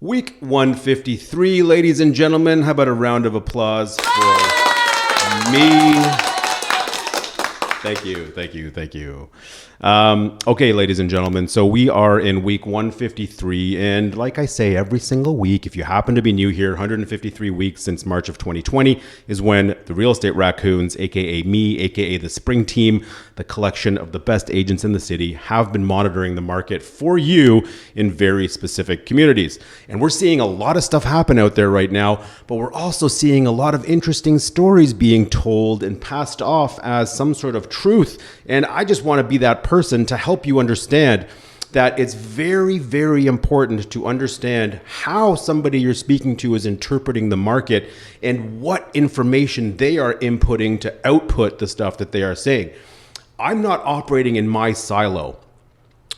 Week 153, ladies and gentlemen. How about a round of applause for me? Thank you. Okay, ladies and gentlemen, so we are in week 153, and like I say every single week, if you happen to be new here, 153 weeks since March of 2020 is when the Real Estate Raccoons, aka me, aka the Spring Team, the collection of the best agents in the city, have been monitoring the market for you in very specific communities. And we're seeing a lot of stuff happen out there right now, but we're also seeing a lot of interesting stories being told and passed off as some sort of truth. And I just want to be that person to help you understand that it's very, very important to understand how somebody you're speaking to is interpreting the market and what information they are inputting to output the stuff that they are saying. I'm not operating in my silo.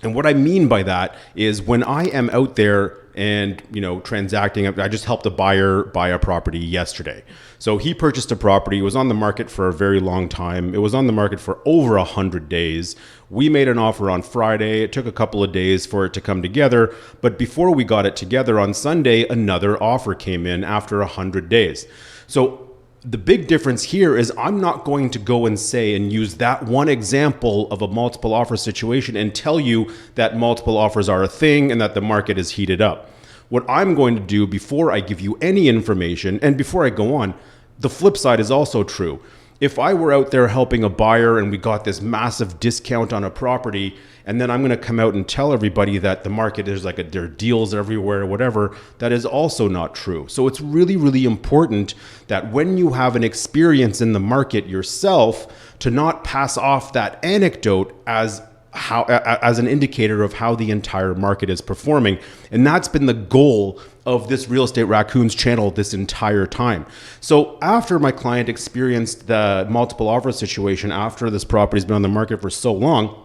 And what I mean by that is when I am out there and, transacting, I just helped a buyer buy a property yesterday. So he purchased a property. It was on the market for a very long time. It was on the market for over 100 days. We made an offer on Friday. It took a couple of days for it to come together. But before we got it together on Sunday, another offer came in after 100 days. So the big difference here is I'm not going to go and say and use that one example of a multiple offer situation and tell you that multiple offers are a thing and that the market is heated up. What I'm going to do before I give you any information, and before I go on, the flip side is also true. If I were out there helping a buyer and we got this massive discount on a property, and then I'm going to come out and tell everybody that the market is there are deals everywhere or whatever, that is also not true. So it's really, really important that when you have an experience in the market yourself, to not pass off that anecdote as an indicator of how the entire market is performing. And that's been the goal of this Real Estate Raccoons channel this entire time. So after my client experienced the multiple offer situation, after this property's been on the market for so long,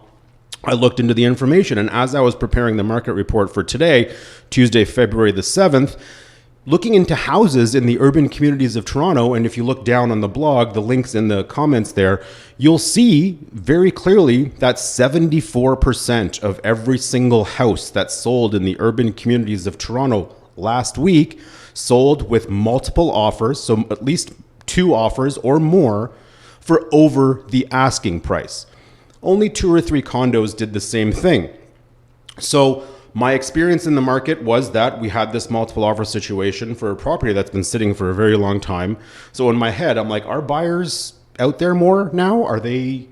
I looked into the information. And as I was preparing the market report for today, Tuesday, February the 7th, looking into houses in the urban communities of Toronto, and if you look down on the blog, the links in the comments there, you'll see very clearly that 74% of every single house that sold in the urban communities of Toronto last week sold with multiple offers, so at least 2 offers or more, for over the asking price. Only 2 or 3 condos did the same thing. So my experience in the market was that we had this multiple offer situation for a property that's been sitting for a very long time. So in my head, I'm like, are buyers out there more now? Are they,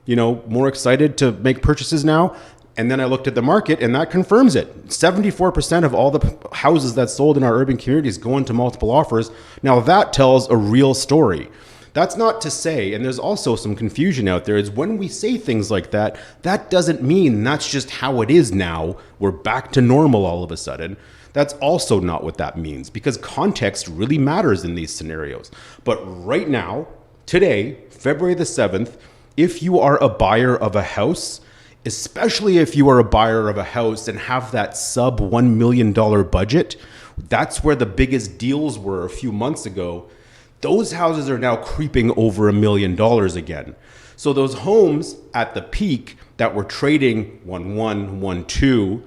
more excited to make purchases now? And then I looked at the market and that confirms it. 74% of all the houses that sold in our urban communities go into multiple offers. Now that tells a real story. That's not to say, and there's also some confusion out there, is when we say things like that, that doesn't mean that's just how it is now. We're back to normal all of a sudden. That's also not what that means, because context really matters in these scenarios. But right now, today, February the 7th, if you are a buyer of a house, especially if you are a buyer of a house and have that sub $1 million budget, that's where the biggest deals were a few months ago. Those houses are now creeping over $1 million again. So those homes at the peak that were trading 1.1, 1.2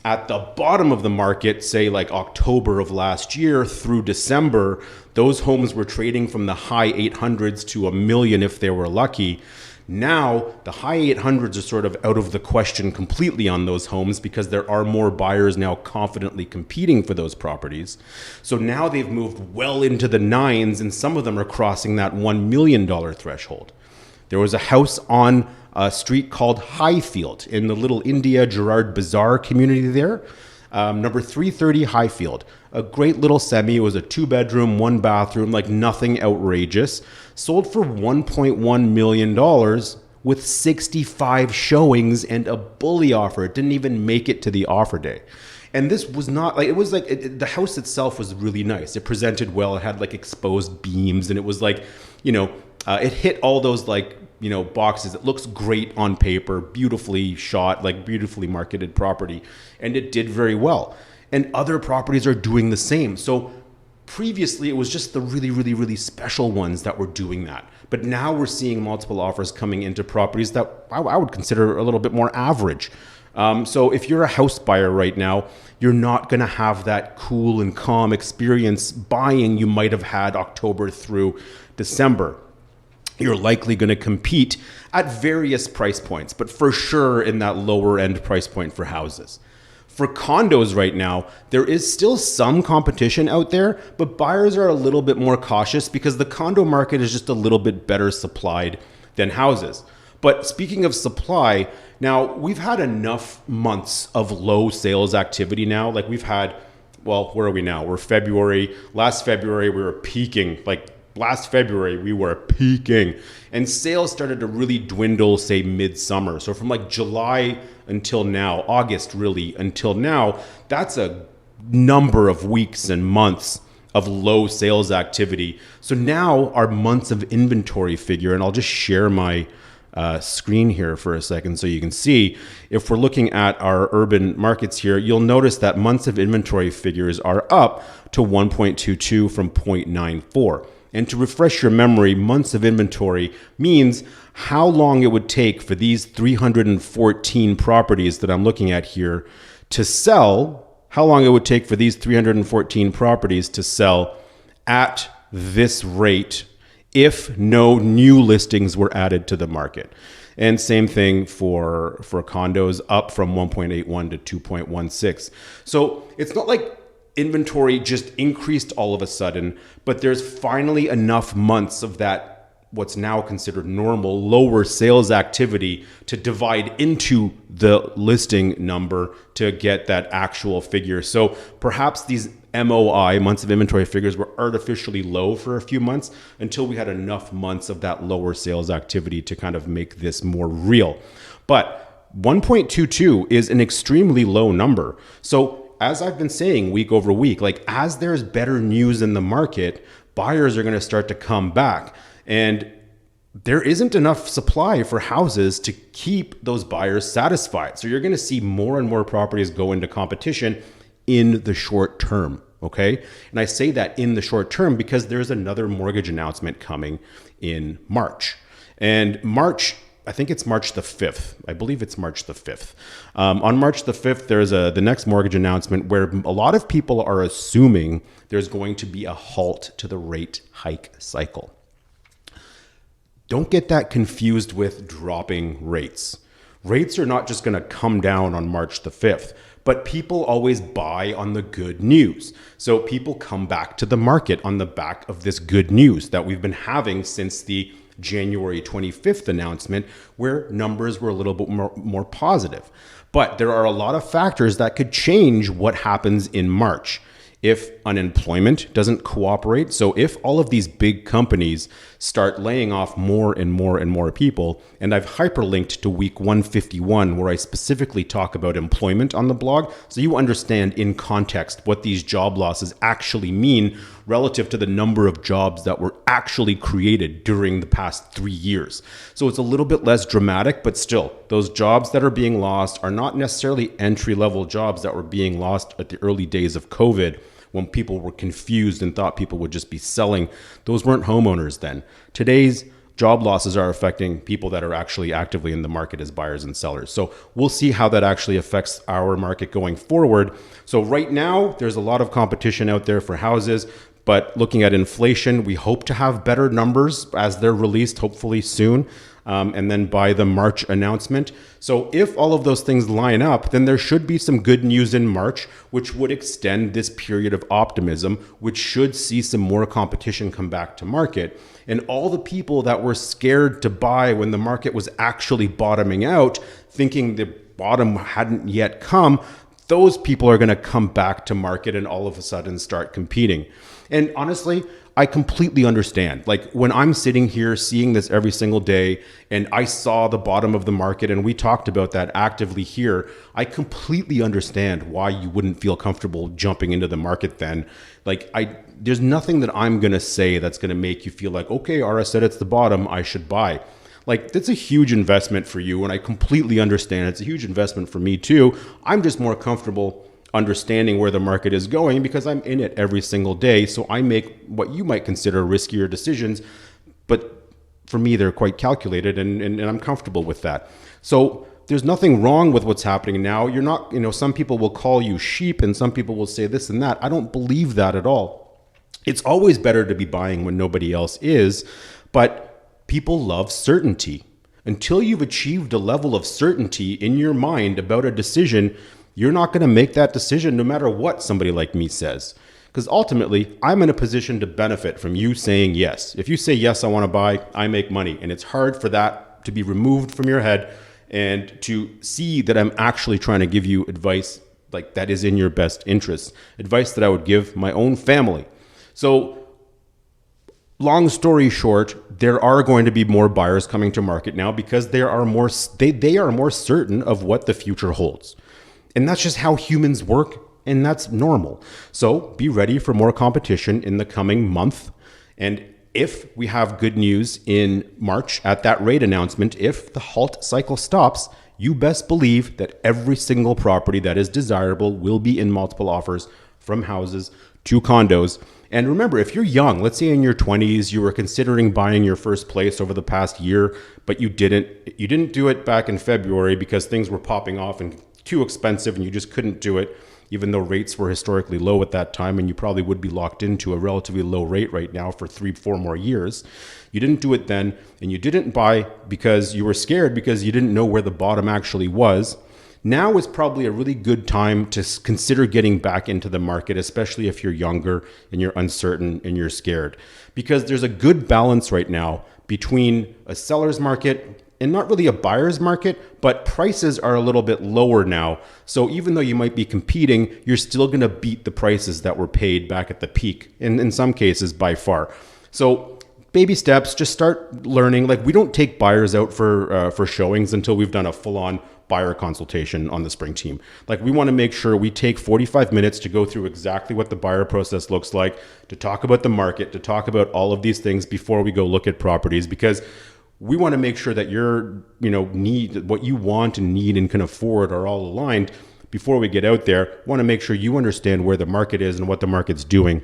at the bottom of the market, say like October of last year through December, those homes were trading from the high 800s to $1 million if they were lucky. Now, the high 800s are sort of out of the question completely on those homes because there are more buyers now confidently competing for those properties. So now they've moved well into the 9s, and some of them are crossing that $1 million threshold. There was a house on a street called Highfield in the Little India Gerard Bazaar community there. Number 330 Highfield, a great little semi. It was a 2-bedroom, 1-bathroom, like nothing outrageous. Sold for $1.1 million with 65 showings and a bully offer. It didn't even make it to the offer day. And this was not like, it was like, the house itself was really nice. It presented well. It had like exposed beams, and it was like, it hit all those like, boxes. It looks great on paper, beautifully shot, like beautifully marketed property. And it did very well. And other properties are doing the same. So previously, it was just the really, really, really special ones that were doing that. But now we're seeing multiple offers coming into properties that I would consider a little bit more average. So if you're a house buyer right now, you're not going to have that cool and calm experience buying you might have had October through December. You're likely going to compete at various price points, but for sure in that lower end price point for houses. For condos right now, there is still some competition out there, but buyers are a little bit more cautious because the condo market is just a little bit better supplied than houses. But speaking of supply, now we've had enough months of low sales activity now. Like we've had, well, where are we now? We're February. Last February, we were peaking. Last February, we were peaking, and sales started to really dwindle, say midsummer. So from July until now, August really until now, that's a number of weeks and months of low sales activity. So now our months of inventory figure, and I'll just share my screen here for a second so you can see. If we're looking at our urban markets here, you'll notice that months of inventory figures are up to 1.22 from 0.94. And to refresh your memory, months of inventory means how long it would take for these 314 properties that I'm looking at here to sell, how long it would take for these 314 properties to sell at this rate if no new listings were added to the market. And same thing for condos, up from 1.81 to 2.16. So it's not like inventory just increased all of a sudden, but there's finally enough months of that what's now considered normal lower sales activity to divide into the listing number to get that actual figure. So perhaps these MOI, months of inventory figures, were artificially low for a few months until we had enough months of that lower sales activity to kind of make this more real. But 1.22 is an extremely low number. So as I've been saying week over week, as there's better news in the market, buyers are going to start to come back. And there isn't enough supply for houses to keep those buyers satisfied. So you're going to see more and more properties go into competition in the short term. Okay. And I say that in the short term because there's another mortgage announcement coming in March. And March, I think it's March the 5th. I believe it's March the 5th. On March the 5th, there's the next mortgage announcement where a lot of people are assuming there's going to be a halt to the rate hike cycle. Don't get that confused with dropping rates. Rates are not just going to come down on March the 5th, but people always buy on the good news. So people come back to the market on the back of this good news that we've been having since the January 25th announcement, where numbers were a little bit more positive. But there are a lot of factors that could change what happens in March. If unemployment doesn't cooperate, so if all of these big companies start laying off more and more and more people, and I've hyperlinked to week 151 where I specifically talk about employment on the blog, so you understand in context what these job losses actually mean relative to the number of jobs that were actually created during the past 3 years. So it's a little bit less dramatic, but still, those jobs that are being lost are not necessarily entry-level jobs that were being lost at the early days of COVID, when people were confused and thought people would just be selling. Those weren't homeowners then. Today's job losses are affecting people that are actually actively in the market as buyers and sellers. So we'll see how that actually affects our market going forward. So right now, there's a lot of competition out there for houses, but looking at inflation, we hope to have better numbers as they're released, hopefully soon. And then by the March announcement. So if all of those things line up, then there should be some good news in March, which would extend this period of optimism, which should see some more competition come back to market. And all the people that were scared to buy when the market was actually bottoming out, thinking the bottom hadn't yet come, those people are going to come back to market and all of a sudden start competing. And honestly, I completely understand. Like when I'm sitting here seeing this every single day and I saw the bottom of the market and we talked about that actively here, I completely understand why you wouldn't feel comfortable jumping into the market then. There's nothing that I'm going to say that's going to make you feel like, okay, Ara said it's the bottom, I should buy. That's a huge investment for you, and I completely understand. It's a huge investment for me too. I'm just more comfortable understanding where the market is going because I'm in it every single day. So I make what you might consider riskier decisions, but for me, they're quite calculated and I'm comfortable with that. So there's nothing wrong with what's happening now. You're not, some people will call you sheep and some people will say this and that. I don't believe that at all. It's always better to be buying when nobody else is, but people love certainty. Until you've achieved a level of certainty in your mind about a decision, you're not going to make that decision no matter what somebody like me says. Because ultimately, I'm in a position to benefit from you saying yes. If you say, yes, I want to buy, I make money. And it's hard for that to be removed from your head and to see that I'm actually trying to give you advice like that is in your best interest. Advice that I would give my own family. So long story short, there are going to be more buyers coming to market now because they are more certain of what the future holds. And that's just how humans work. And that's normal. So be ready for more competition in the coming month. And if we have good news in March at that rate announcement, if the halt cycle stops, you best believe that every single property that is desirable will be in multiple offers, from houses to condos. And remember, if you're young, let's say in your 20s, you were considering buying your first place over the past year, but you didn't do it back in February because things were popping off and too expensive and you just couldn't do it, even though rates were historically low at that time, and you probably would be locked into a relatively low rate right now for 3-4 more years. You didn't do it then, and you didn't buy because you were scared because you didn't know where the bottom actually was. Now is probably a really good time to consider getting back into the market, especially if you're younger and you're uncertain and you're scared, because there's a good balance right now between a seller's market and not really a buyer's market, but prices are a little bit lower now. So even though you might be competing, you're still going to beat the prices that were paid back at the peak, and in some cases by far. So baby steps, just start learning. Like, we don't take buyers out for showings until we've done a full-on buyer consultation on the spring team. Like, we want to make sure we take 45 minutes to go through exactly what the buyer process looks like, to talk about the market, to talk about all of these things before we go look at properties, because we want to make sure that your, what you want and need and can afford are all aligned before we get out there. We want to make sure you understand where the market is and what the market's doing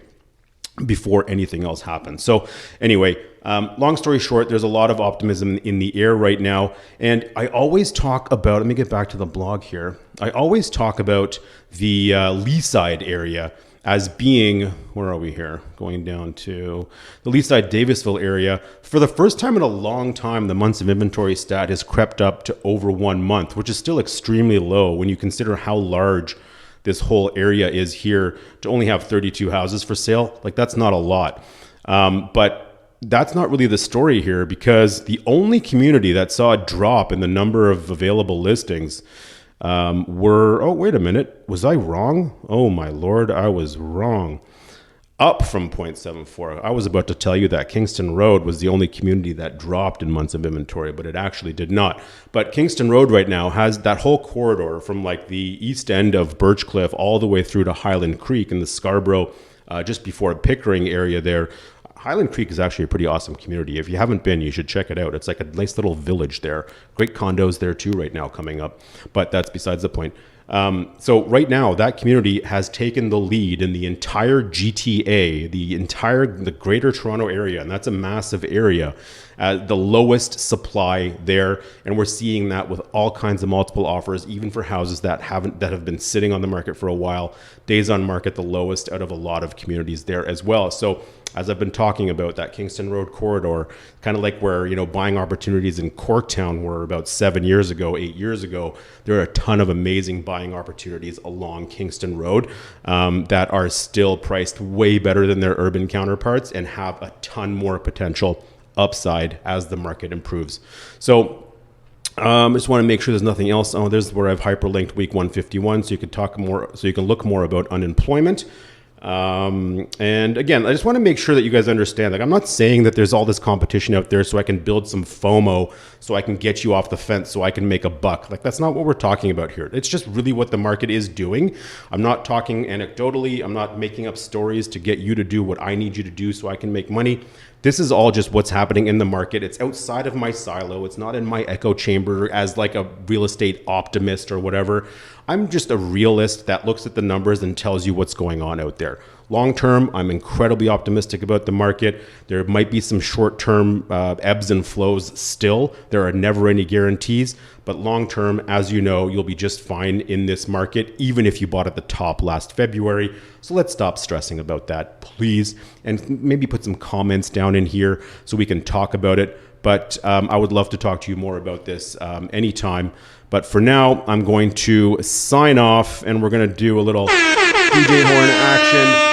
before anything else happens. So anyway, long story short, there's a lot of optimism in the air right now. And I always talk about, let me get back to the blog here. I always talk about the Leaside area as being, where are we here? Going down to the Leaside Davisville area. For the first time in a long time, the months of inventory stat has crept up to over 1 month, which is still extremely low when you consider how large this whole area is here. To only have 32 houses for sale, like, that's not a lot. But that's not really the story here, because the only community that saw a drop in the number of available listings oh, wait a minute. Was I wrong? Oh my Lord, I was wrong. Up from 0.74. I was about to tell you that Kingston Road was the only community that dropped in months of inventory, but it actually did not. But Kingston Road right now has that whole corridor from like the east end of Birchcliff all the way through to Highland Creek in the Scarborough, just before Pickering area there. Highland Creek is actually a pretty awesome community. If you haven't been, you should check it out. It's like a nice little village there. Great condos there too right now coming up, but that's besides the point. So right now, that community has taken the lead in the entire GTA, the greater Toronto area, and that's a massive area, the lowest supply there. And we're seeing that with all kinds of multiple offers, even for houses that have been sitting on the market for a while. Days on market, the lowest out of a lot of communities there as well. So as I've been talking about, that Kingston Road corridor, kind of like where, buying opportunities in Corktown were about 8 years ago, there are a ton of amazing buying opportunities along Kingston Road that are still priced way better than their urban counterparts and have a ton more potential upside as the market improves. So I just want to make sure there's nothing else. Oh, there's where I've hyperlinked week 151, so you can look more about unemployment. And again, I just want to make sure that you guys understand, like, I'm not saying that there's all this competition out there so I can build some FOMO, so I can get you off the fence, so I can make a buck. Like, that's not what we're talking about here. It's just really what the market is doing. I'm not talking anecdotally. I'm not making up stories to get you to do what I need you to do so I can make money. This is all just what's happening in the market. It's outside of my silo. It's not in my echo chamber as like a real estate optimist or whatever. I'm just a realist that looks at the numbers and tells you what's going on out there. Long term, I'm incredibly optimistic about the market. There might be some short-term ebbs and flows still. There are never any guarantees. But long term, as you know, you'll be just fine in this market, even if you bought at the top last February. So let's stop stressing about that, please. And maybe put some comments down in here so we can talk about it. But I would love to talk to you more about this anytime. But for now, I'm going to sign off, and we're going to do a little DJ horn action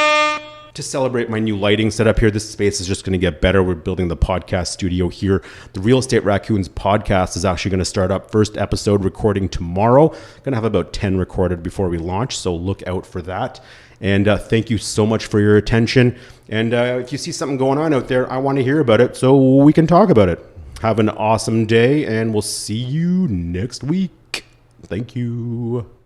to celebrate my new lighting setup here. This space is just going to get better. We're building the podcast studio here. The Real Estate Raccoons podcast is actually going to start up. First episode recording tomorrow. Going to have about 10 recorded before we launch, so look out for that. And thank you so much for your attention. And if you see something going on out there, I want to hear about it so we can talk about it. Have an awesome day, and we'll see you next week. Thank you.